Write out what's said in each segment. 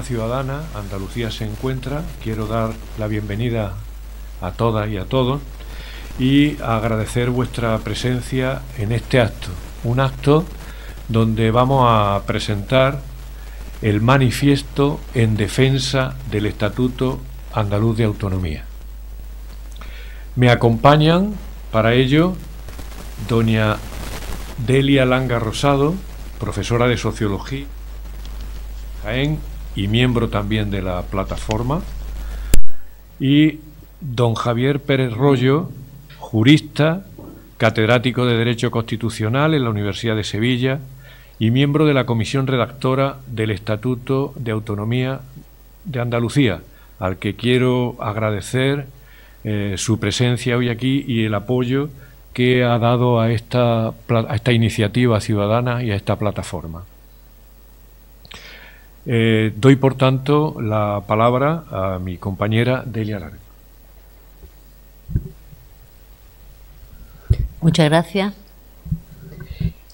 ciudadana, Andalucía se encuentra. Quiero dar la bienvenida a todas y a todos y agradecer vuestra presencia en este acto, un acto donde vamos a presentar el manifiesto en defensa del Estatuto Andaluz de Autonomía. Me acompañan para ello doña Delia Langa Rosado, profesora de Sociología Jaén y miembro también de la plataforma, y don Javier Pérez Royo, jurista, catedrático de Derecho Constitucional en la Universidad de Sevilla y miembro de la comisión redactora del Estatuto de Autonomía de Andalucía, al que quiero agradecer su presencia hoy aquí y el apoyo que ha dado a esta iniciativa ciudadana y a esta plataforma. Doy, por tanto, la palabra a mi compañera Delia Langa. Muchas gracias.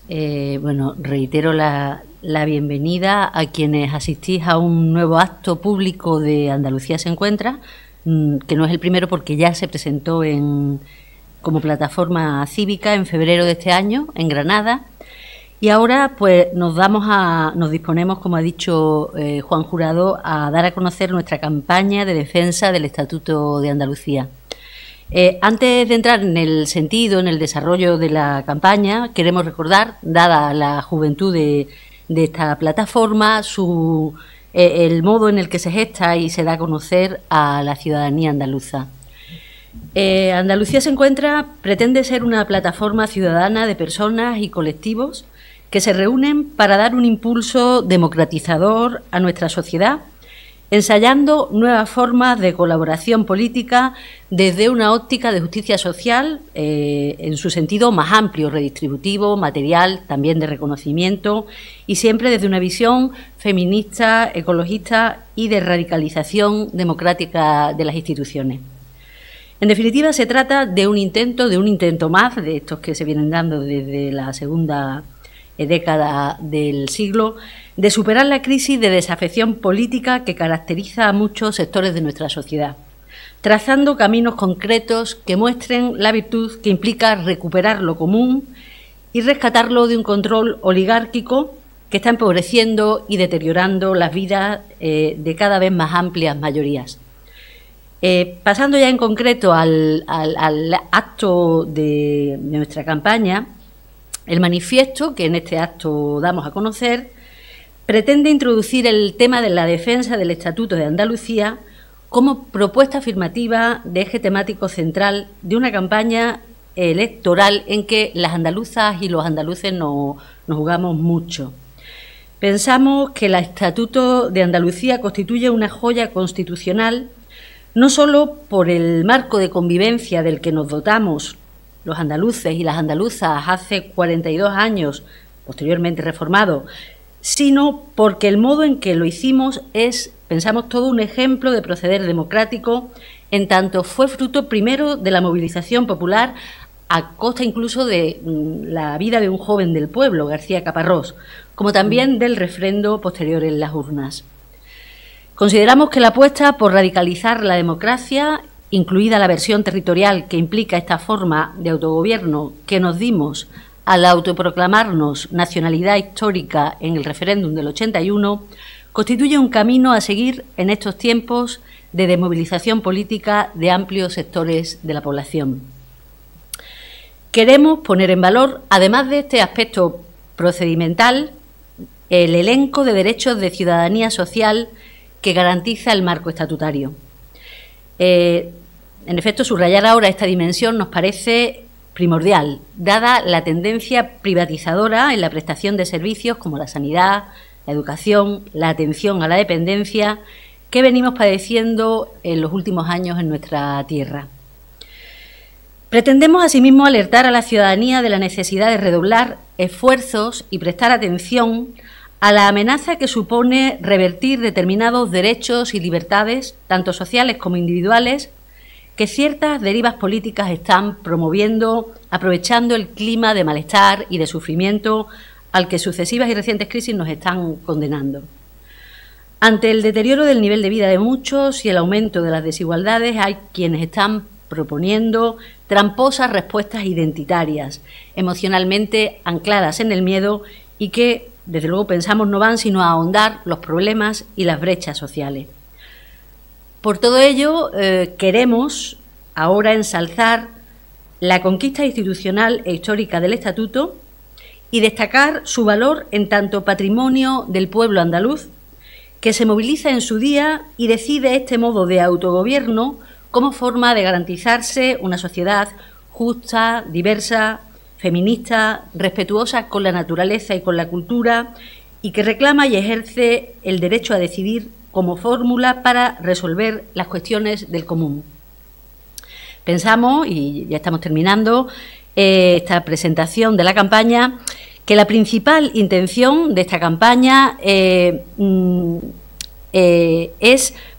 Bueno, reitero la bienvenida a quienes asistís a un nuevo acto público de Andalucía se encuentra, que no es el primero porque ya se presentó como plataforma cívica en febrero de este año en Granada, y ahora pues nos disponemos, como ha dicho Juan Jurado, a dar a conocer nuestra campaña de defensa del Estatuto de Andalucía. Antes de entrar en el sentido, en el desarrollo de la campaña, queremos recordar, dada la juventud de esta plataforma, el modo en el que se gesta y se da a conocer a la ciudadanía andaluza. Andalucía se encuentra, pretende ser una plataforma ciudadana de personas y colectivos que se reúnen para dar un impulso democratizador a nuestra sociedad, ensayando nuevas formas de colaboración política desde una óptica de justicia social en su sentido más amplio, redistributivo, material, también de reconocimiento, y siempre desde una visión feminista, ecologista y de radicalización democrática de las instituciones. En definitiva, se trata de un intento más de estos que se vienen dando desde la segunda década del siglo, de superar la crisis de desafección política que caracteriza a muchos sectores de nuestra sociedad, trazando caminos concretos que muestren la virtud que implica recuperar lo común y rescatarlo de un control oligárquico que está empobreciendo y deteriorando las vidas de cada vez más amplias mayorías. Pasando ya en concreto al acto de nuestra campaña, el manifiesto que en este acto damos a conocer pretende introducir el tema de la defensa del Estatuto de Andalucía como propuesta afirmativa de eje temático central de una campaña electoral en que las andaluzas y los andaluces nos jugamos mucho. Pensamos que el Estatuto de Andalucía constituye una joya constitucional no solo por el marco de convivencia del que nos dotamos los andaluces y las andaluzas hace 42 años, posteriormente reformado, sino porque el modo en que lo hicimos es, pensamos, todo un ejemplo de proceder democrático, en tanto fue fruto primero de la movilización popular a costa incluso de la vida de un joven del pueblo, García Caparrós, como también del refrendo posterior en las urnas. Consideramos que la apuesta por radicalizar la democracia, incluida la versión territorial que implica esta forma de autogobierno que nos dimos al autoproclamarnos nacionalidad histórica en el referéndum del 81, constituye un camino a seguir en estos tiempos de desmovilización política de amplios sectores de la población. Queremos poner en valor, además de este aspecto procedimental, el elenco de derechos de ciudadanía social que garantiza el marco estatutario. En efecto, subrayar ahora esta dimensión nos parece primordial, dada la tendencia privatizadora en la prestación de servicios como la sanidad, la educación, la atención a la dependencia que venimos padeciendo en los últimos años en nuestra tierra. Pretendemos asimismo alertar a la ciudadanía de la necesidad de redoblar esfuerzos y prestar atención a la amenaza que supone revertir determinados derechos y libertades, tanto sociales como individuales, que ciertas derivas políticas están promoviendo, aprovechando el clima de malestar y de sufrimiento al que sucesivas y recientes crisis nos están condenando. Ante el deterioro del nivel de vida de muchos y el aumento de las desigualdades, hay quienes están proponiendo tramposas respuestas identitarias, emocionalmente ancladas en el miedo y que, desde luego, pensamos no van sino a ahondar los problemas y las brechas sociales. Por todo ello, queremos ahora ensalzar la conquista institucional e histórica del Estatuto y destacar su valor en tanto patrimonio del pueblo andaluz, que se moviliza en su día y decide este modo de autogobierno como forma de garantizarse una sociedad justa, diversa, feminista, respetuosa con la naturaleza y con la cultura, y que reclama y ejerce el derecho a decidir como fórmula para resolver las cuestiones del común. Pensamos, y ya estamos terminando esta presentación de la campaña, que la principal intención de esta campaña es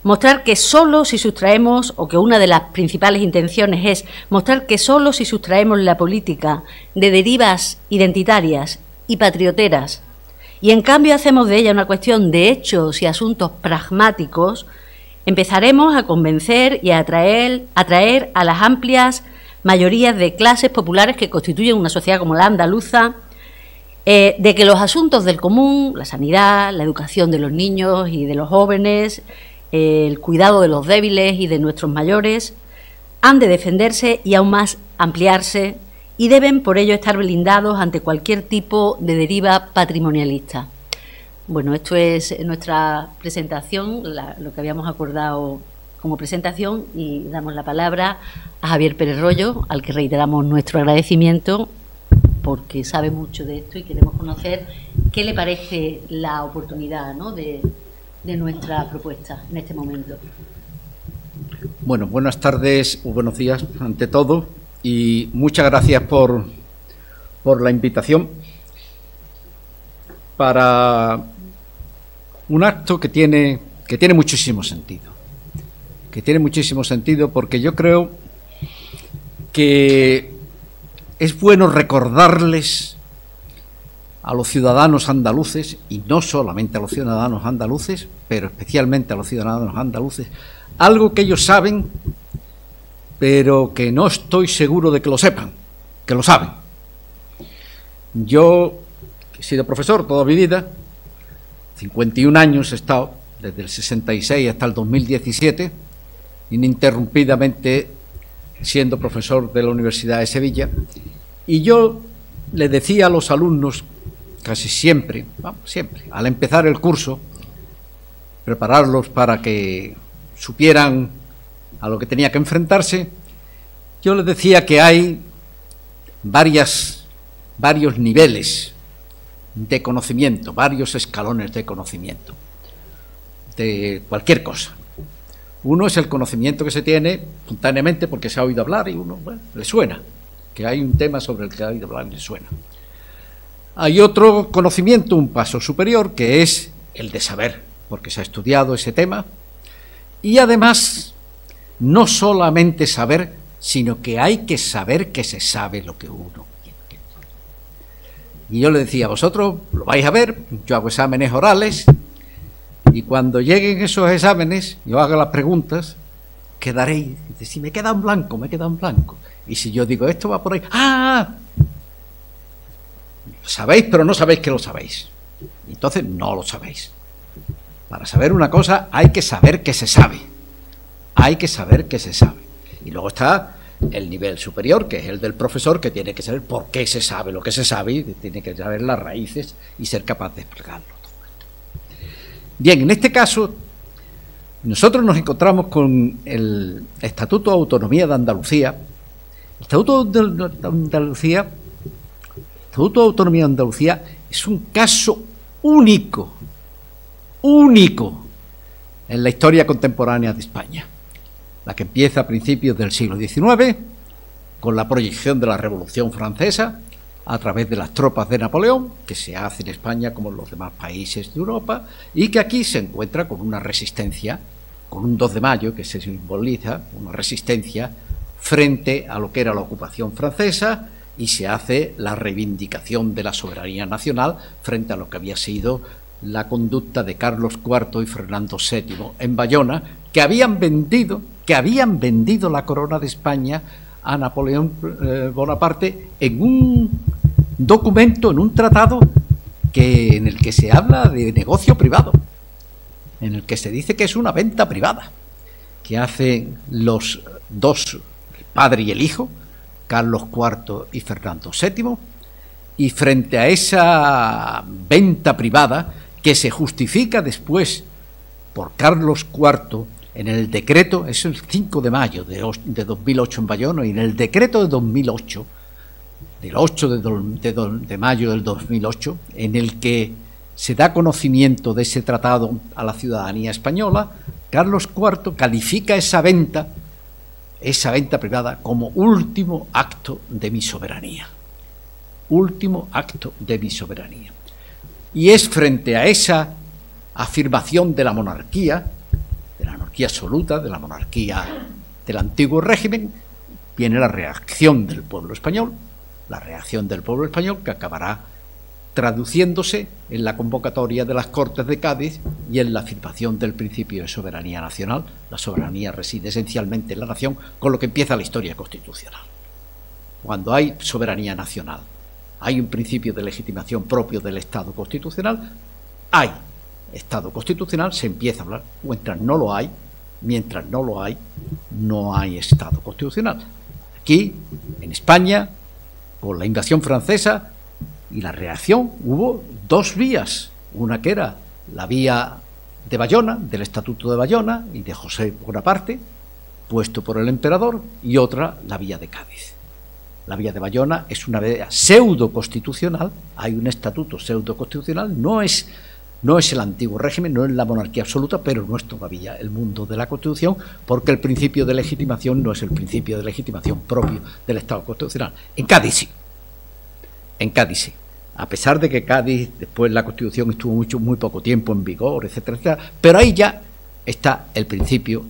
mostrar que solo si sustraemos, o que una de las principales intenciones es mostrar que solo si sustraemos la política de derivas identitarias y patrioteras, y en cambio hacemos de ella una cuestión de hechos y asuntos pragmáticos, empezaremos a convencer y a atraer a las amplias mayorías de clases populares que constituyen una sociedad como la andaluza, de que los asuntos del común, la sanidad, la educación de los niños y de los jóvenes, el cuidado de los débiles y de nuestros mayores, han de defenderse y aún más ampliarse, y deben por ello estar blindados ante cualquier tipo de deriva patrimonialista. Bueno, esto es nuestra presentación, lo que habíamos acordado como presentación, y damos la palabra a Javier Pérez Royo, al que reiteramos nuestro agradecimiento porque sabe mucho de esto y queremos conocer qué le parece la oportunidad, ¿no?, de nuestra propuesta en este momento. Bueno, buenas tardes o buenos días ante todo, y muchas gracias por la invitación para un acto que tiene muchísimo sentido. Que tiene muchísimo sentido porque yo creo que es bueno recordarles a los ciudadanos andaluces, y no solamente a los ciudadanos andaluces, pero especialmente a los ciudadanos andaluces, algo que ellos saben, pero que no estoy seguro de que lo sepan, que lo saben. Yo he sido profesor toda mi vida, 51 años he estado, desde el 66 hasta el 2017, ininterrumpidamente siendo profesor de la Universidad de Sevilla, y yo le decía a los alumnos casi siempre, al empezar el curso, prepararlos para que supieran a lo que tenía que enfrentarse, yo les decía que hay varios niveles de conocimiento, varios escalones de conocimiento, de cualquier cosa. Uno es el conocimiento que se tiene espontáneamente porque se ha oído hablar y uno, bueno, le suena, que hay un tema sobre el que ha oído hablar y le suena. Hay otro conocimiento, un paso superior, que es el de saber, porque se ha estudiado ese tema, y además no solamente saber, sino que hay que saber que se sabe lo que uno quiere. Y yo le decía, vosotros lo vais a ver, yo hago exámenes orales, y cuando lleguen esos exámenes, yo haga las preguntas, quedaréis, si me queda en blanco, me queda en blanco. Y si yo digo, esto va por ahí, ¡ah! Lo sabéis, pero no sabéis que lo sabéis. Entonces no lo sabéis. Para saber una cosa hay que saber que se sabe. Hay que saber que se sabe. Y luego está el nivel superior, que es el del profesor, que tiene que saber por qué se sabe lo que se sabe, y tiene que saber las raíces y ser capaz de explicarlo. Bien, en este caso, nosotros nos encontramos con el Estatuto de Autonomía de Andalucía. El Estatuto de Autonomía de Andalucía es un caso único en la historia contemporánea de España, la que empieza a principios del siglo XIX, con la proyección de la Revolución Francesa, a través de las tropas de Napoleón, que se hace en España como en los demás países de Europa, y que aquí se encuentra con una resistencia, con un 2 de mayo que se simboliza, una resistencia frente a lo que era la ocupación francesa, y se hace la reivindicación de la soberanía nacional frente a lo que había sido la conducta de Carlos IV y Fernando VII en Bayona, que habían vendido la corona de España a Napoleón Bonaparte en un documento, en un tratado en el que se habla de negocio privado, en el que se dice que es una venta privada que hacen los dos, el padre y el hijo, Carlos IV y Fernando VII, y frente a esa venta privada, que se justifica después por Carlos IV en el decreto, es el 5 de mayo de 2008 en Bayona, y en el decreto de 2008, del 8 de mayo del 2008, en el que se da conocimiento de ese tratado a la ciudadanía española, Carlos IV califica esa venta privada como último acto de mi soberanía. Último acto de mi soberanía. Y es frente a esa afirmación de la monarquía absoluta, de la monarquía del antiguo régimen, viene la reacción del pueblo español, que acabará traduciéndose en la convocatoria de las Cortes de Cádiz y en la afirmación del principio de soberanía nacional. La soberanía reside esencialmente en la nación, con lo que empieza la historia constitucional. Cuando hay soberanía nacional, hay un principio de legitimación propio del Estado constitucional, hay Estado constitucional, se empieza a hablar. Mientras no lo hay, no hay Estado constitucional. Aquí, en España, con la invasión francesa y la reacción, hubo dos vías. Una que era la vía de Bayona, del Estatuto de Bayona y de José Bonaparte, puesto por el emperador, y otra, la vía de Cádiz. La vía de Bayona es una vía pseudo-constitucional, hay un estatuto pseudo-constitucional, no es el antiguo régimen, no es la monarquía absoluta, pero no es todavía el mundo de la Constitución, porque el principio de legitimación no es el principio de legitimación propio del Estado constitucional. En Cádiz sí. A pesar de que Cádiz, después la Constitución estuvo muy poco tiempo en vigor, etcétera, etcétera, pero ahí ya está el principio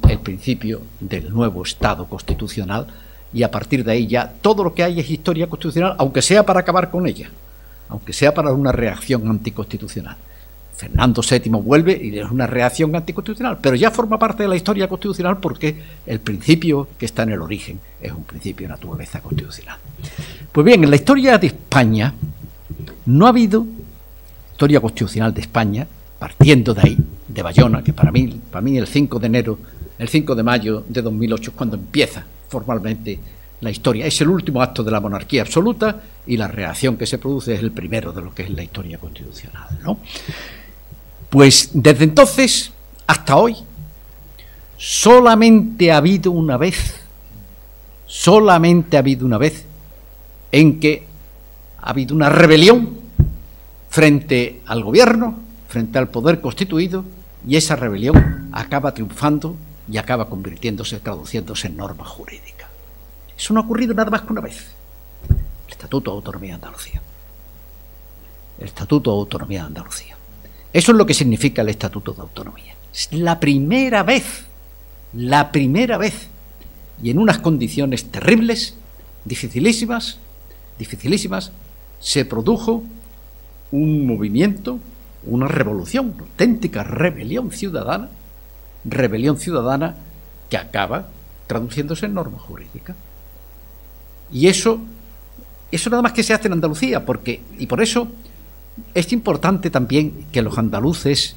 del nuevo Estado constitucional, y a partir de ahí ya todo lo que hay es historia constitucional, aunque sea para acabar con ella, aunque sea para una reacción anticonstitucional. Fernando VII vuelve y es una reacción anticonstitucional, pero ya forma parte de la historia constitucional porque el principio que está en el origen es un principio de naturaleza constitucional. Pues bien, en la historia de España no ha habido historia constitucional de España, partiendo de ahí, de Bayona, que para mí el 5 de mayo de 2008 es cuando empieza formalmente la historia. Es el último acto de la monarquía absoluta y la reacción que se produce es el primero de lo que es la historia constitucional, ¿no? Pues desde entonces hasta hoy solamente ha habido una vez en que ha habido una rebelión frente al gobierno, frente al poder constituido, y esa rebelión acaba triunfando y acaba traduciéndose en norma jurídica. Eso no ha ocurrido nada más que una vez. El Estatuto de Autonomía de Andalucía. El Estatuto de Autonomía de Andalucía. Eso es lo que significa el Estatuto de Autonomía. Es la primera vez, y en unas condiciones terribles, dificilísimas, se produjo un movimiento, una revolución, una auténtica rebelión ciudadana que acaba traduciéndose en norma jurídica. Y eso nada más que se hace en Andalucía, y por eso es importante también que los andaluces,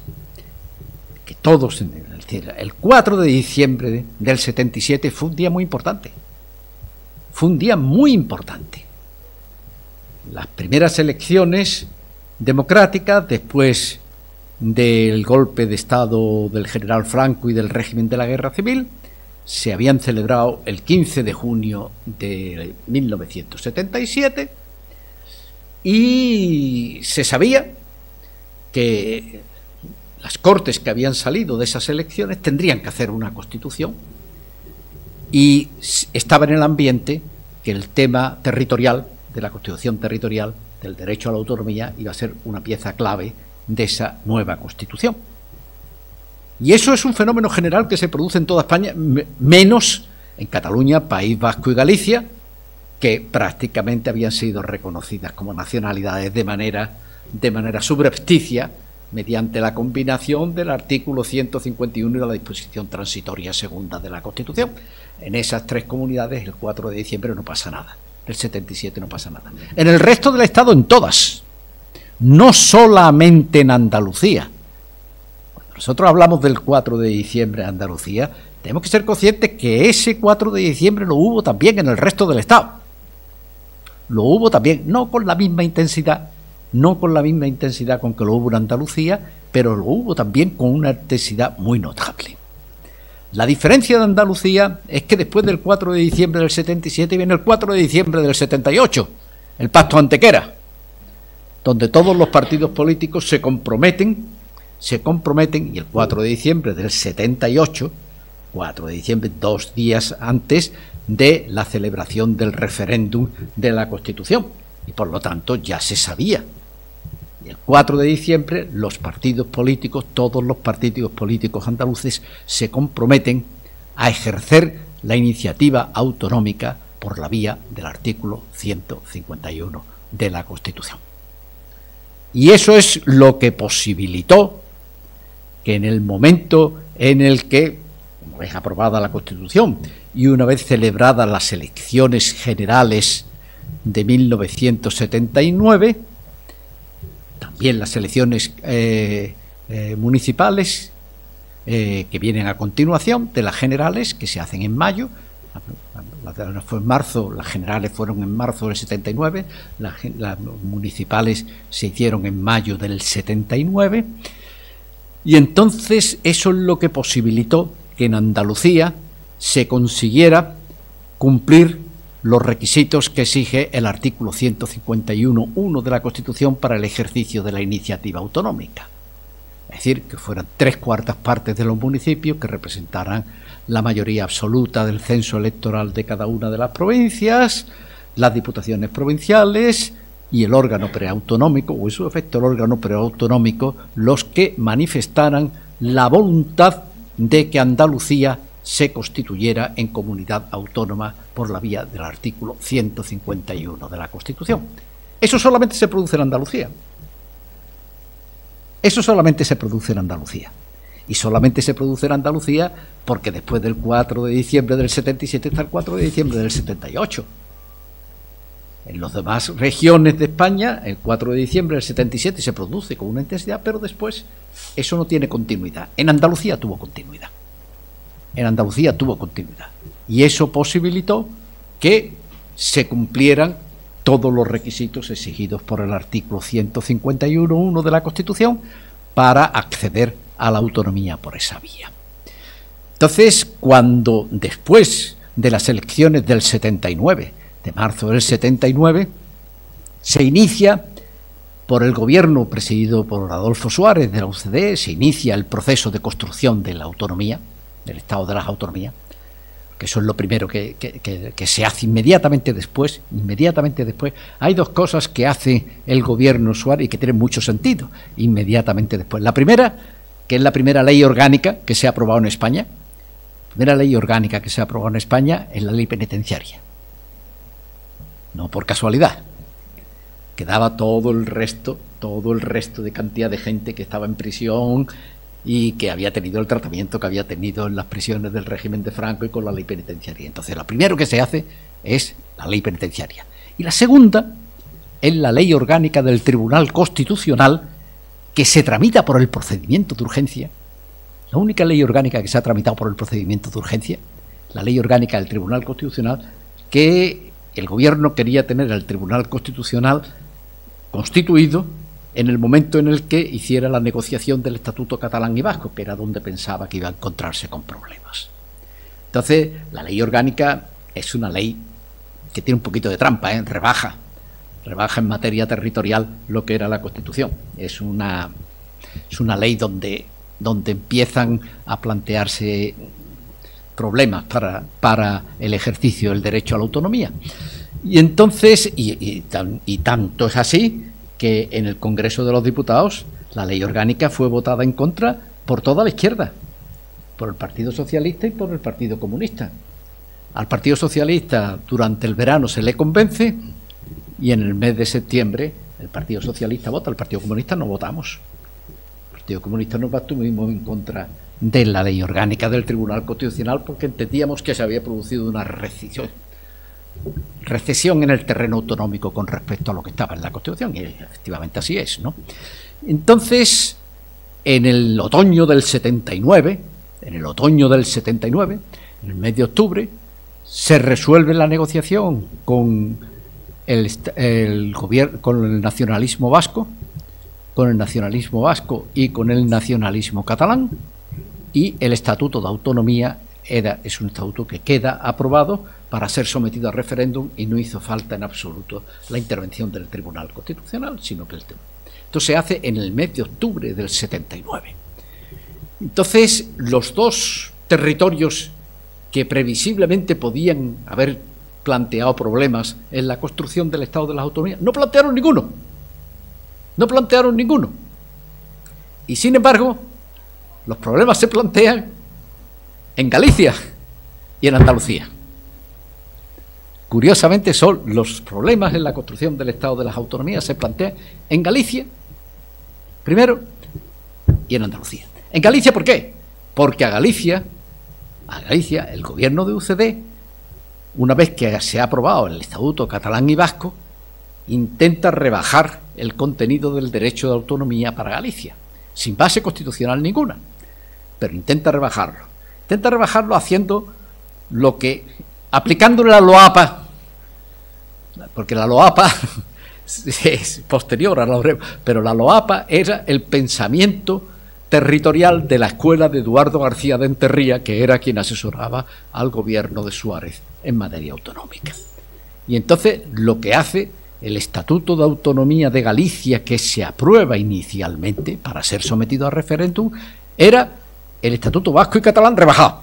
que todos, el 4 de diciembre del 77 fue un día muy importante. Las primeras elecciones democráticas, después del golpe de Estado del general Franco y del régimen de la Guerra Civil, se habían celebrado el 15 de junio de 1977 y se sabía que las Cortes que habían salido de esas elecciones tendrían que hacer una constitución, y estaba en el ambiente que el tema territorial, de la constitución territorial, del derecho a la autonomía, iba a ser una pieza clave de esa nueva constitución. Y eso es un fenómeno general que se produce en toda España, menos en Cataluña, País Vasco y Galicia, que prácticamente habían sido reconocidas como nacionalidades de manera subrepticia mediante la combinación del artículo 151 y de la disposición transitoria segunda de la Constitución. En esas 3 comunidades el 4 de diciembre no pasa nada, el 77 no pasa nada. En el resto del Estado, en todas, no solamente en Andalucía. Cuando nosotros hablamos del 4 de diciembre en Andalucía, tenemos que ser conscientes que ese 4 de diciembre lo hubo también en el resto del Estado. Lo hubo también, no con la misma intensidad, con que lo hubo en Andalucía, pero lo hubo también con una intensidad muy notable. La diferencia de Andalucía es que después del 4 de diciembre del 77 viene el 4 de diciembre del 78, el Pacto Antequera, donde todos los partidos políticos se comprometen, y el 4 de diciembre del 78, 4 de diciembre, 2 días antes de la celebración del referéndum de la Constitución, y por lo tanto ya se sabía. Y el 4 de diciembre los partidos políticos, todos los partidos políticos andaluces, se comprometen a ejercer la iniciativa autonómica por la vía del artículo 151 de la Constitución. Y eso es lo que posibilitó que en el momento en el que, una vez aprobada la Constitución y una vez celebradas las elecciones generales de 1979, también las elecciones municipales que vienen a continuación de las generales, que se hacen en mayo. Fue en marzo, las generales fueron en marzo del 79, las municipales se hicieron en mayo del 79, y entonces eso es lo que posibilitó que en Andalucía se consiguiera cumplir los requisitos que exige el artículo 151.1 de la Constitución para el ejercicio de la iniciativa autonómica. Es decir, que fueran 3/4 partes de los municipios que representaran la mayoría absoluta del censo electoral de cada una de las provincias, las diputaciones provinciales y el órgano preautonómico, o en su efecto el órgano preautonómico, los que manifestaran la voluntad de que Andalucía se constituyera en comunidad autónoma por la vía del artículo 151 de la Constitución. Eso solamente se produce en Andalucía. Eso solamente se produce en Andalucía. Y solamente se produce en Andalucía porque después del 4 de diciembre del 77 está el 4 de diciembre del 78. En las demás regiones de España, el 4 de diciembre del 77 se produce con una intensidad, pero después eso no tiene continuidad. En Andalucía tuvo continuidad. Y eso posibilitó que se cumplieran todos los requisitos exigidos por el artículo 151.1 de la Constitución para acceder a la autonomía por esa vía. Entonces, cuando después de las elecciones del 79, de marzo del 79, se inicia por el gobierno presidido por Adolfo Suárez de la UCD, se inicia el proceso de construcción de la autonomía, del Estado de las Autonomías, que eso es lo primero que se hace inmediatamente después. Hay 2 cosas que hace el gobierno Suárez y que tienen mucho sentido inmediatamente después. La primera, que es la primera ley orgánica que se ha aprobado en España. La primera ley orgánica que se ha aprobado en España es la ley penitenciaria. No por casualidad. Quedaba todo el resto de cantidad de gente que estaba en prisión y que había tenido el tratamiento que había tenido en las prisiones del régimen de Franco y con la ley penitenciaria. Entonces, lo primero que se hace es la ley penitenciaria. Y la segunda es la ley orgánica del Tribunal Constitucional, que se tramita por el procedimiento de urgencia. La única ley orgánica que se ha tramitado por el procedimiento de urgencia, la ley orgánica del Tribunal Constitucional, que el gobierno quería tener al Tribunal Constitucional constituido en el momento en el que hiciera la negociación del Estatuto catalán y vasco, que era donde pensaba que iba a encontrarse con problemas. Entonces, la ley orgánica es una ley que tiene un poquito de trampa, rebaja en materia territorial lo que era la Constitución. Es una ley donde empiezan a plantearse problemas para el ejercicio del derecho a la autonomía. Y entonces, y tanto es así, que en el Congreso de los Diputados la ley orgánica fue votada en contra por toda la izquierda, por el Partido Socialista y por el Partido Comunista. Al Partido Socialista durante el verano se le convence y en el mes de septiembre el Partido Socialista vota, el Partido Comunista no votamos. Partido Comunista nos estuvimos en contra de la ley orgánica del Tribunal Constitucional porque entendíamos que se había producido una recesión en el terreno autonómico con respecto a lo que estaba en la Constitución, y efectivamente así es, ¿no? Entonces, en el otoño del 79, en el mes de octubre, se resuelve la negociación con el gobierno, con el nacionalismo vasco y con el nacionalismo catalán, y el Estatuto de Autonomía es un estatuto que queda aprobado para ser sometido a referéndum, y no hizo falta en absoluto la intervención del Tribunal Constitucional, sino que esto se hace en el mes de octubre del 79. Entonces, los dos territorios que previsiblemente podían haber planteado problemas en la construcción del Estado de las Autonomías no plantearon ninguno. Y sin embargo, los problemas se plantean en Galicia y en Andalucía. Curiosamente, son los problemas en la construcción del Estado de las Autonomías se plantean en Galicia primero y en Andalucía. En Galicia, ¿por qué? Porque a Galicia el gobierno de UCD, una vez que se ha aprobado el Estatuto catalán y vasco, intenta rebajar el contenido del derecho de autonomía para Galicia, sin base constitucional ninguna, pero intenta rebajarlo. Intenta rebajarlo haciendo lo que, aplicándole la LOAPA, porque la LOAPA es posterior a la LOREPA, pero la LOAPA era el pensamiento territorial de la escuela de Eduardo García de Enterría, que era quien asesoraba al gobierno de Suárez en materia autonómica. Y entonces lo que hace el Estatuto de Autonomía de Galicia, que se aprueba inicialmente para ser sometido a referéndum, era el Estatuto vasco y catalán rebajado,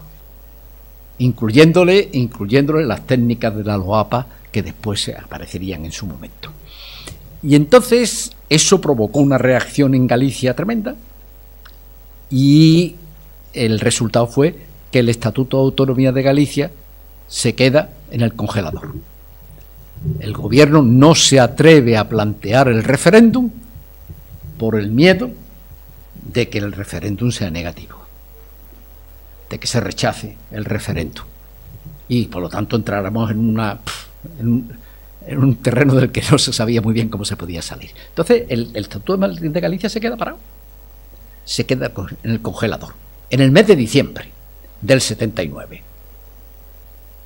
incluyéndole las técnicas de la LOAPA que después aparecerían en su momento. Y entonces eso provocó una reacción en Galicia tremenda, y el resultado fue que el Estatuto de Autonomía de Galicia se queda en el congelador. El gobierno no se atreve a plantear el referéndum por el miedo de que el referéndum sea negativo, de que se rechace el referéndum, y por lo tanto entráramos en un terreno del que no se sabía muy bien cómo se podía salir. Entonces el Estatuto de Galicia se queda parado, se queda en el congelador en el mes de diciembre del 79,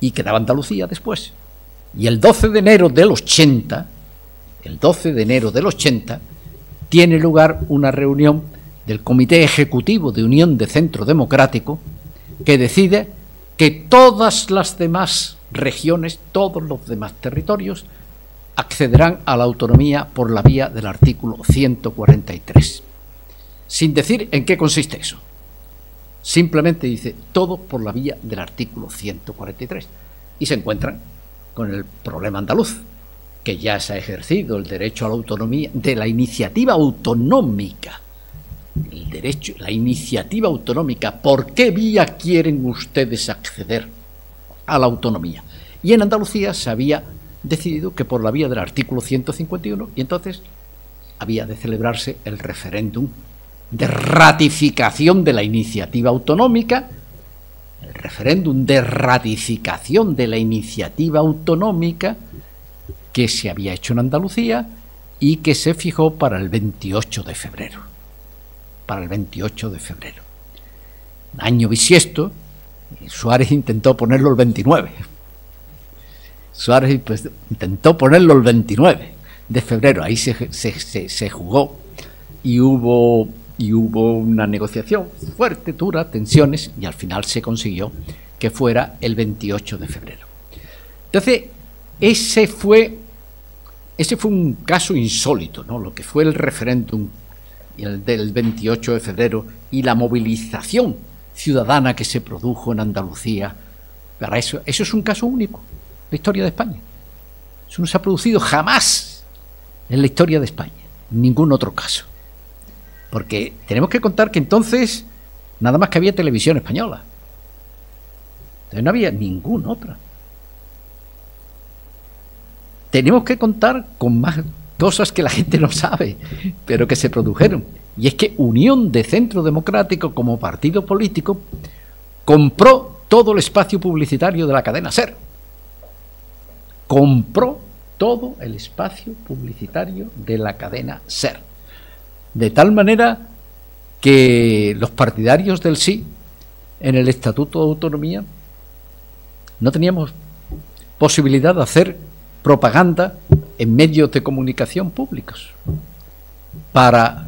y quedaba Andalucía después. Y el 12 de enero del 80 tiene lugar una reunión del Comité Ejecutivo de Unión de Centro Democrático, que decide que todas las demás regiones, todos los demás territorios, accederán a la autonomía por la vía del artículo 143. Sin decir en qué consiste eso. Simplemente dice todo por la vía del artículo 143. Y se encuentran con el problema andaluz, que ya se ha ejercido el derecho a la autonomía de la iniciativa autonómica. El derecho, la iniciativa autonómica. ¿Por qué vía quieren ustedes acceder a la autonomía? Y en Andalucía se había decidido que por la vía del artículo 151, y entonces había de celebrarse el referéndum de ratificación de la iniciativa autonómica, el referéndum de ratificación de la iniciativa autonómica que se había hecho en Andalucía y que se fijó para el 28 de febrero. Para el 28 de febrero. Año bisiesto, Suárez intentó ponerlo el 29. Suárez intentó ponerlo el 29 de febrero. Ahí se jugó y hubo una negociación fuerte, dura, tensiones, y al final se consiguió que fuera el 28 de febrero. Entonces, ese fue un caso insólito, ¿no? Lo que fue el referéndum del 28 de febrero y la movilización ciudadana que se produjo en Andalucía. Para eso es un caso único en la historia de España. Eso no se ha producido jamás en la historia de España, en ningún otro caso. Porque tenemos que contar que entonces nada más que había televisión española. Entonces no había ninguna otra. Tenemos que contar con más cosas que la gente no sabe, pero que se produjeron. Y es que Unión de Centro Democrático, como partido político, compró todo el espacio publicitario de la cadena SER. Compró todo el espacio publicitario de la cadena SER. De tal manera que los partidarios del sí, en el Estatuto de Autonomía, no teníamos posibilidad de hacer propaganda en medios de comunicación públicos para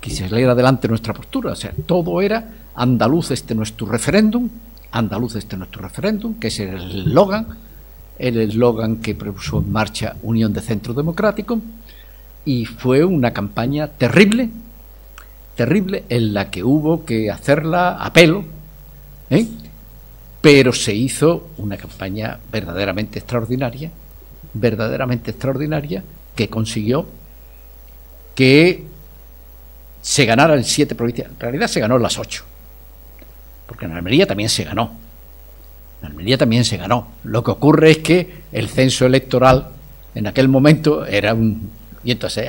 que se saliera adelante nuestra postura. O sea, todo era andaluz este nuestro referéndum, andaluz este nuestro referéndum, que es el eslogan que puso en marcha Unión de Centro Democrático, y fue una campaña terrible, terrible, en la que hubo que hacerla a pelo, pero se hizo una campaña verdaderamente extraordinaria, que consiguió que se ganara en 7 provincias. En realidad se ganó en las 8, porque en Almería también se ganó. Lo que ocurre es que el censo electoral en aquel momento era y entonces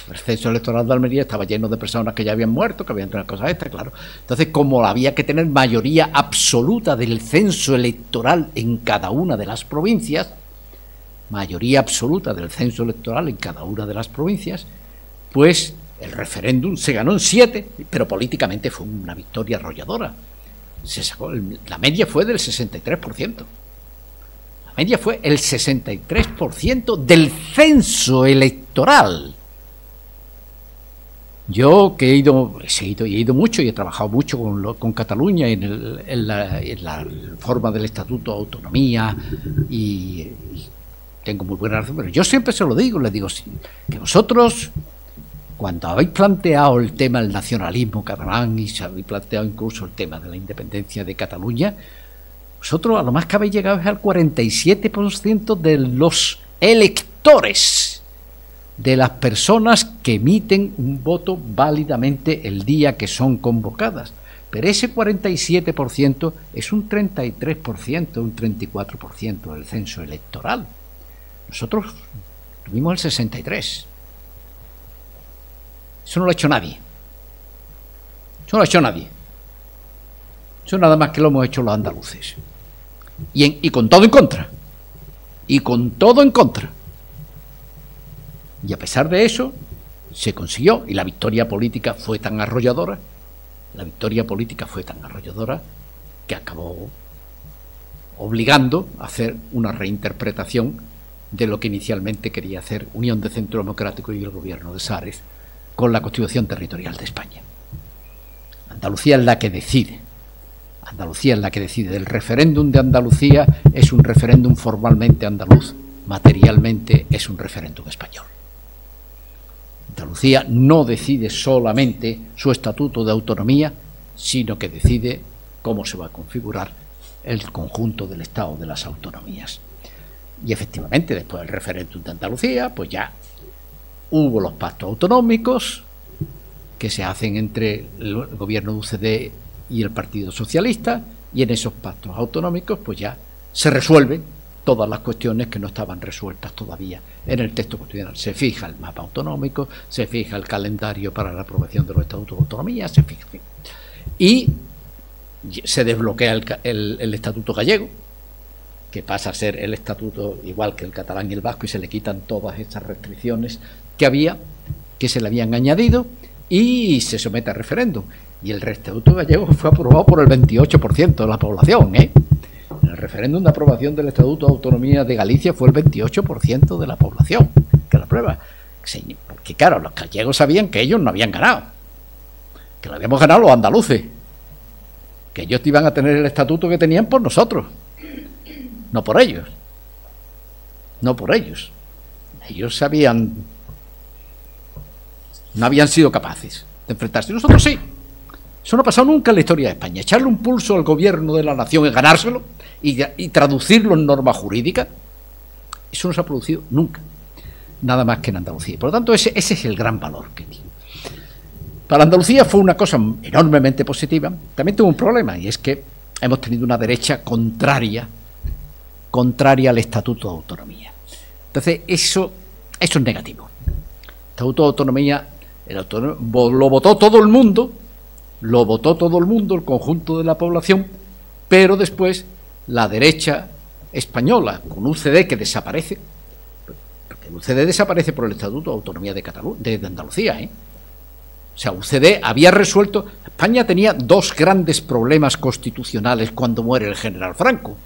el censo electoral de Almería estaba lleno de personas que ya habían muerto, que habían tenido cosas extras, claro. Entonces, como había que tener mayoría absoluta del censo electoral en cada una de las provincias, pues el referéndum se ganó en 7, pero políticamente fue una victoria arrolladora. La media fue del 63%. La media fue el 63% del censo electoral. Yo que he ido mucho y he trabajado mucho con Cataluña en la forma del Estatuto de Autonomía y tengo muy buena razón, pero yo siempre se lo digo, les digo, sí, que vosotros, cuando habéis planteado el tema del nacionalismo catalán y se habéis planteado incluso el tema de la independencia de Cataluña, vosotros a lo más que habéis llegado es al 47% de los electores, de las personas que emiten un voto válidamente el día que son convocadas. Pero ese 47% es un 33%, un 34% del censo electoral. Nosotros tuvimos el 63%. Eso no lo ha hecho nadie. Eso nada más que lo hemos hecho los andaluces. Y con todo en contra. Y a pesar de eso, se consiguió, y la victoria política fue tan arrolladora, que acabó obligando a hacer una reinterpretación de lo que inicialmente quería hacer Unión de Centro Democrático y el gobierno de Sáenz con la Constitución Territorial de España. Andalucía es la que decide. El referéndum de Andalucía es un referéndum formalmente andaluz, materialmente es un referéndum español. Andalucía no decide solamente su estatuto de autonomía, sino que decide cómo se va a configurar el conjunto del Estado de las autonomías. Y efectivamente, después del referéndum de Andalucía, pues ya hubo los pactos autonómicos que se hacen entre el gobierno de UCD y el Partido Socialista, y en esos pactos autonómicos pues ya se resuelven todas las cuestiones que no estaban resueltas todavía en el texto constitucional. Se fija el mapa autonómico, se fija el calendario para la aprobación de los estatutos de autonomía, se fija, y se desbloquea el estatuto gallego, que pasa a ser el estatuto igual que el catalán y el vasco, y se le quitan todas estas restricciones que se le habían añadido, y se somete a referéndum. Y el estatuto gallego fue aprobado por el 28% de la población, En el referéndum de aprobación del Estatuto de Autonomía de Galicia fue el 28% de la población que lo aprueba. Porque claro, los gallegos sabían que ellos no habían ganado, que lo habíamos ganado los andaluces, que ellos iban a tener el estatuto que tenían por nosotros, no por ellos. Ellos no habían sido capaces de enfrentarse. Nosotros sí. Eso no ha pasado nunca en la historia de España. Echarle un pulso al gobierno de la nación y ganárselo y traducirlo en norma jurídica, eso no se ha producido nunca, nada más que en Andalucía. Por lo tanto, ese es el gran valor que tiene. Para Andalucía fue una cosa enormemente positiva. También tuvo un problema, y es que hemos tenido una derecha contraria al Estatuto de Autonomía. Entonces, eso Eso es negativo. El Estatuto de Autonomía lo votó todo el mundo, el conjunto de la población, pero después la derecha española, con UCD que desaparece, porque el UCD desaparece por el Estatuto de Autonomía de Andalucía, O sea, UCD había resuelto... España tenía dos grandes problemas constitucionales cuando muere el general Franco.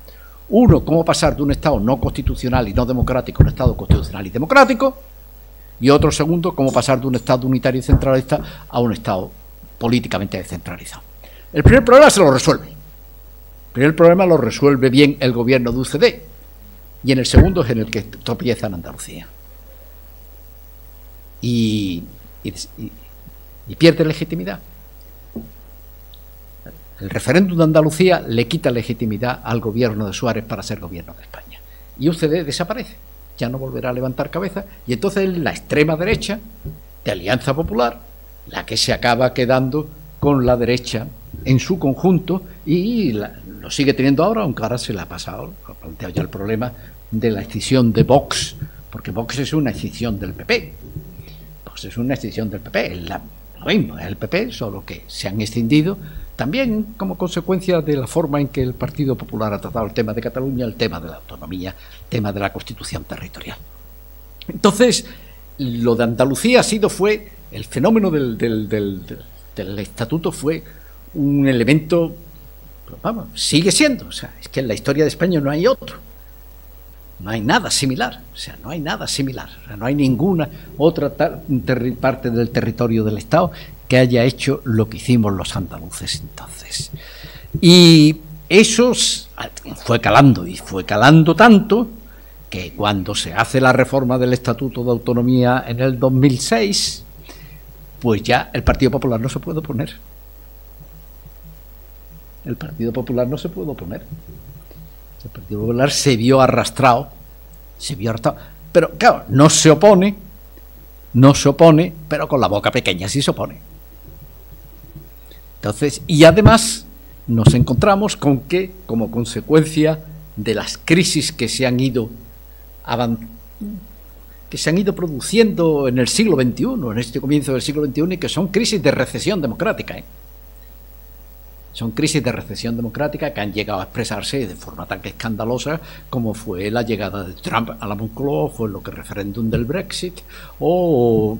Uno, cómo pasar de un Estado no constitucional y no democrático a un Estado constitucional y democrático. Y otro, segundo, cómo pasar de un Estado unitario y centralista a un Estado políticamente descentralizado. El primer problema se lo resuelve. El primer problema lo resuelve bien el gobierno de UCD. Y en el segundo es en el que tropieza en Andalucía. Y pierde legitimidad. El referéndum de Andalucía le quita legitimidad al gobierno de Suárez para ser gobierno de España. Y UCD desaparece, ya no volverá a levantar cabeza, y entonces la extrema derecha de Alianza Popular, la que se acaba quedando con la derecha en su conjunto, y lo sigue teniendo ahora, aunque ahora se le ha pasado, ha planteado ya el problema de la escisión de Vox, porque Vox es una escisión del PP. Vox es una escisión del PP, es lo mismo, es el PP, solo que se han escindido también como consecuencia de la forma en que el Partido Popular ha tratado el tema de Cataluña, el tema de la autonomía, el tema de la Constitución territorial. Entonces, lo de Andalucía fue el fenómeno del estatuto, fue un elemento, vamos, sigue siendo, o sea, es que en la historia de España no hay otro. No hay nada similar, o sea, no hay nada similar, o sea, no hay ninguna otra parte del territorio del Estado que haya hecho lo que hicimos los andaluces entonces. Y eso fue calando, y fue calando tanto que cuando se hace la reforma del Estatuto de Autonomía en el 2006, pues ya el Partido Popular no se puede oponer. El Partido Popular no se puede oponer. El Partido Popular se vio arrastrado, pero claro, no se opone, pero con la boca pequeña sí se opone. Entonces, y además nos encontramos con que, como consecuencia de las crisis que se han ido produciendo en el siglo XXI, en este comienzo del siglo XXI, y que son crisis de recesión democrática, Son crisis de recesión democrática que han llegado a expresarse de forma tan escandalosa como fue la llegada de Trump a la Moncloa, fue lo que el referéndum del Brexit, o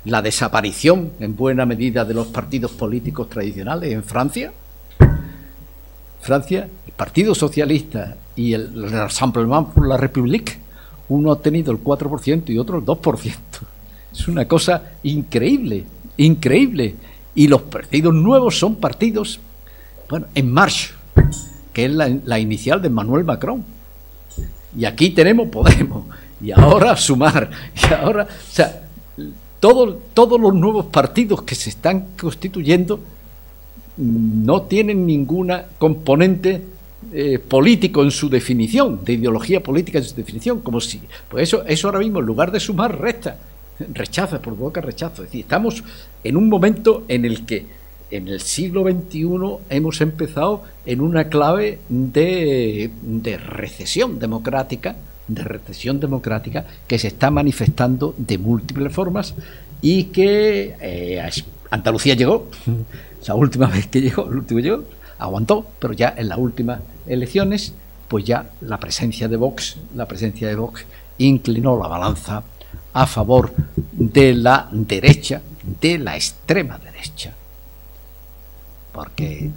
la desaparición en buena medida de los partidos políticos tradicionales en Francia. El Partido Socialista y el Rassemblement pour la République, uno ha tenido el 4% y otro el 2%. Es una cosa increíble, increíble. Y los partidos nuevos son partidos, bueno, En Marche, que es la inicial de Emmanuel Macron. Y aquí tenemos Podemos, y ahora Sumar, y ahora, o sea, todos los nuevos partidos que se están constituyendo no tienen ninguna componente político en su definición, de ideología política en su definición, como si, pues eso ahora mismo, en lugar de sumar, provoca rechazo. Es decir, estamos en un momento en el que en el siglo XXI hemos empezado en una clave de recesión democrática, que se está manifestando de múltiples formas, y que Andalucía llegó, la última vez que llegó, aguantó, pero ya en las últimas elecciones, pues ya la presencia de Vox inclinó la balanza a favor de la derecha, de la extrema derecha. Porque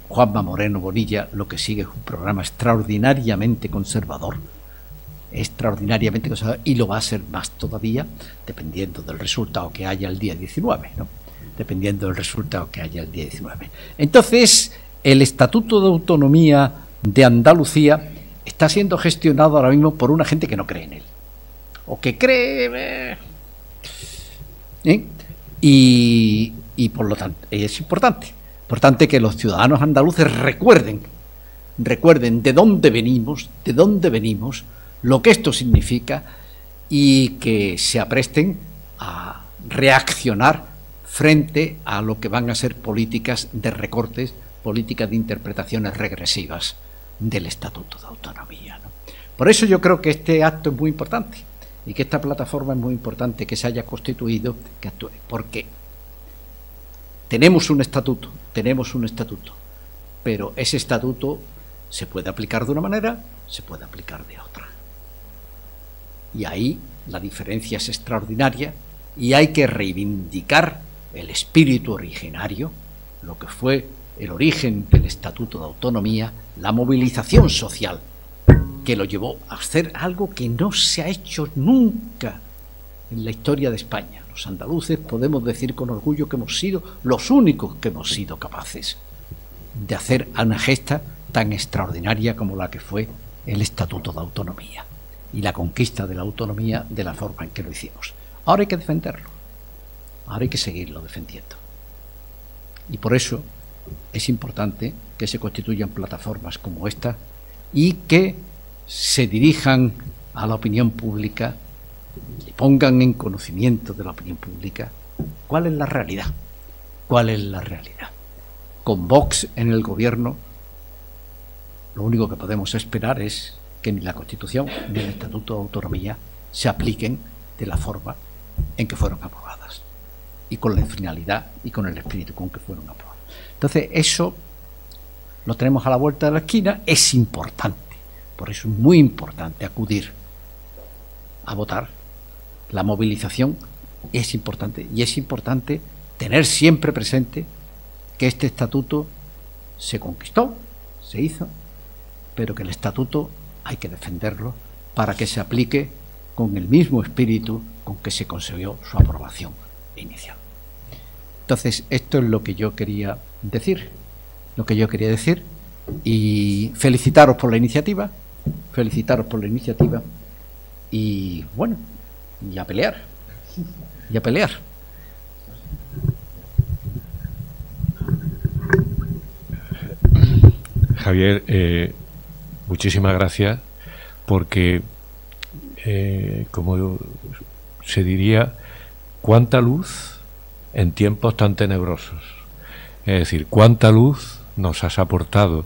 Juanma Moreno Bonilla lo que sigue es un programa extraordinariamente conservador, y lo va a ser más todavía, dependiendo del resultado que haya el día 19, ¿no? Entonces, el Estatuto de Autonomía de Andalucía está siendo gestionado ahora mismo por una gente que no cree en él, o que cree, y por lo tanto es importante que los ciudadanos andaluces recuerden de dónde venimos, lo que esto significa, y que se apresten a reaccionar frente a lo que van a ser políticas de recortes, políticas de interpretaciones regresivas del Estatuto de Autonomía, ¿no? Por eso yo creo que este acto es muy importante. y que esta plataforma es muy importante que se haya constituido, que actúe, porque tenemos un estatuto, pero ese estatuto se puede aplicar de una manera, se puede aplicar de otra. Y ahí la diferencia es extraordinaria y hay que reivindicar el espíritu originario, lo que fue el origen del Estatuto de Autonomía, la movilización social, que lo llevó a hacer algo que no se ha hecho nunca en la historia de España. Los andaluces podemos decir con orgullo que hemos sido los únicos que hemos sido capaces de hacer una gesta tan extraordinaria como la que fue el Estatuto de Autonomía y la conquista de la autonomía de la forma en que lo hicimos. Ahora hay que defenderlo, ahora hay que seguirlo defendiendo. Y por eso es importante que se constituyan plataformas como esta y que se dirijan a la opinión pública y pongan en conocimiento de la opinión pública cuál es la realidad. ¿Cuál es la realidad? Con Vox en el gobierno, lo único que podemos esperar es que ni la Constitución ni el Estatuto de Autonomía se apliquen de la forma en que fueron aprobadas y con la finalidad y con el espíritu con que fueron aprobadas. Entonces, eso lo tenemos a la vuelta de la esquina, es importante. Por eso es muy importante acudir a votar. La movilización es importante y es importante tener siempre presente que este estatuto se conquistó, se hizo, pero que el estatuto hay que defenderlo para que se aplique con el mismo espíritu con que se consiguió su aprobación inicial. Entonces, esto es lo que yo quería decir, y felicitaros por la iniciativa, y bueno, y a pelear. Javier, muchísimas gracias, porque como se diría, cuánta luz en tiempos tan tenebrosos. Es decir, cuánta luz nos has aportado.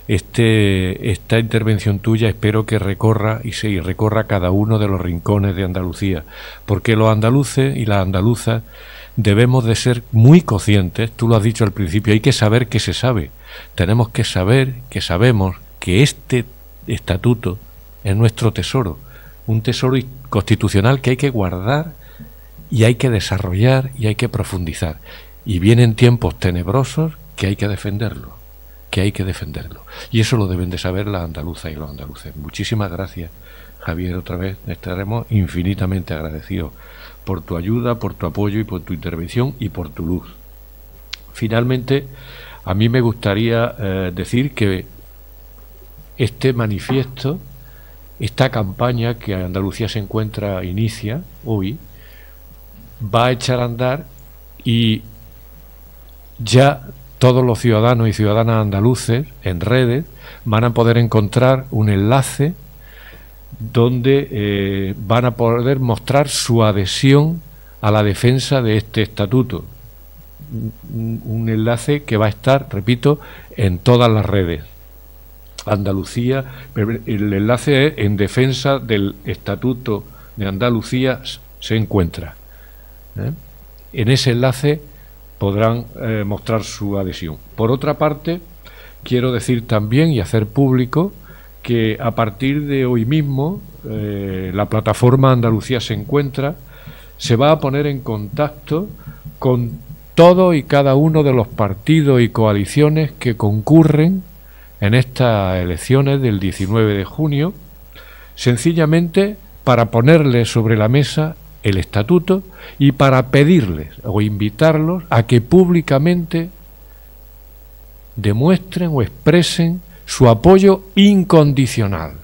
Esta intervención tuya espero que recorra y recorra cada uno de los rincones de Andalucía, porque los andaluces y las andaluzas debemos de ser muy conscientes, tú lo has dicho al principio, hay que saber que se sabe, tenemos que saber que sabemos que este estatuto es nuestro tesoro, un tesoro constitucional que hay que guardar y hay que desarrollar y hay que profundizar, y vienen tiempos tenebrosos que hay que defenderlo. Y eso lo deben de saber las andaluzas y los andaluces. Muchísimas gracias, Javier, otra vez. Estaremos infinitamente agradecidos por tu ayuda, por tu apoyo y por tu intervención y por tu luz. Finalmente, a mí me gustaría decir que este manifiesto, esta campaña que Andalucía se encuentra, inicia hoy, va a echar a andar y ya todos los ciudadanos y ciudadanas andaluces en redes van a poder encontrar un enlace donde van a poder mostrar su adhesión a la defensa de este estatuto. Un enlace que va a estar, repito, en todas las redes. Andalucía, el enlace es en defensa del Estatuto de Andalucía se encuentra. En ese enlace podrán mostrar su adhesión. Por otra parte, quiero decir también y hacer público que a partir de hoy mismo la plataforma Andalucía se encuentra se va a poner en contacto con todos y cada uno de los partidos y coaliciones que concurren en estas elecciones del 19 de junio, sencillamente para ponerles sobre la mesa el estatuto y para pedirles o invitarlos a que públicamente demuestren o expresen su apoyo incondicional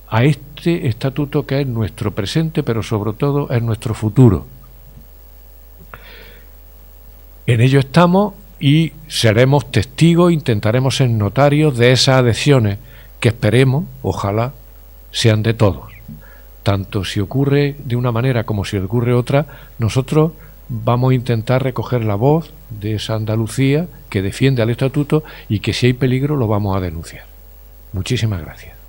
a este estatuto que es nuestro presente, pero sobre todo es nuestro futuro. En ello estamos y seremos testigos, intentaremos ser notarios de esas adhesiones que esperemos, ojalá, sean de todos. Tanto si ocurre de una manera como si ocurre otra, nosotros vamos a intentar recoger la voz de esa Andalucía que defiende al estatuto y que si hay peligro lo vamos a denunciar. Muchísimas gracias.